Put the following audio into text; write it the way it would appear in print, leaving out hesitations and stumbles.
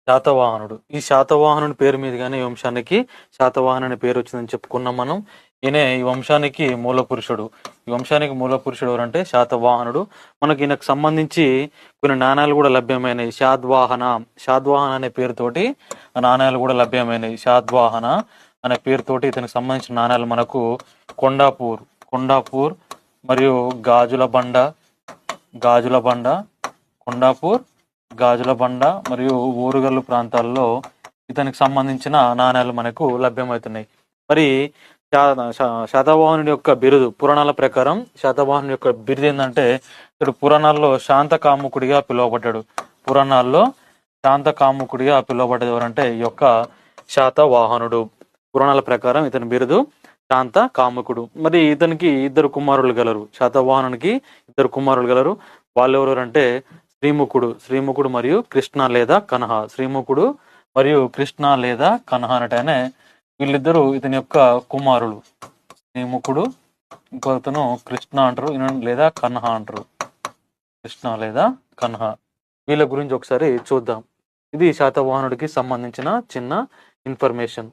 శాతవాహనుడు. ఈ శాతవాహనుని పేరు మీదుగానే ఈ వంశానికి శాతవాహన అనే పేరు వచ్చిందని చెప్పుకున్నాం మనం. ఈయనే ఈ వంశానికి మూల పురుషుడు. ఈ వంశానికి మూల పురుషుడు ఎవరంటే శాతవాహనుడు. మనకి ఈయనకు సంబంధించి కొన్ని నాణ్యాలు కూడా లభ్యమైనవి. శాద్వాహన అనే పేరుతోటి నాణ్యాలు కూడా లభ్యమైనవి. శాద్వాహన అనే పేరుతోటి ఇతనికి సంబంధించిన నాణ్యాలు మనకు కొండాపూర్ మరియు గాజుల బండ కొండాపూర్, గాజుల బండ మరియు ఓరుగల్లు ప్రాంతాల్లో ఇతనికి సంబంధించిన నాణ్యాలు మనకు లభ్యమవుతున్నాయి. మరి శాతవాహనుడి యొక్క బిరుదు పురాణాల ప్రకారం శాతవాహనుడి యొక్క బిరుదు ఏంటంటే ఇతడు పురాణాల్లో శాంత కాముకుడిగా పిలువబడ్డాడు. ఎవరంటే ఈ యొక్క శాతవాహనుడు. పురాణాల ప్రకారం ఇతని బిరుదు శాంత కాముకుడు. మరి ఇతనికి ఇద్దరు కుమారులు గలరు. శాతవాహనునికి ఇద్దరు కుమారులు గలరు. వాళ్ళు ఎవరంటే శ్రీముఖుడు మరియు కృష్ణ లేదా కన్హ. శ్రీముఖుడు మరియు కృష్ణ లేదా కన్హ అనటనే వీళ్ళిద్దరూ ఇతని యొక్క కుమారులు. శ్రీముఖుడు, ఇంకొకతను కృష్ణ అంటారు, లేదా కన్హ అంటారు. కృష్ణ లేదా కన్హ. వీళ్ళ గురించి ఒకసారి చూద్దాం. ఇది శాతవాహనుడికి సంబంధించిన చిన్న ఇన్ఫర్మేషన్.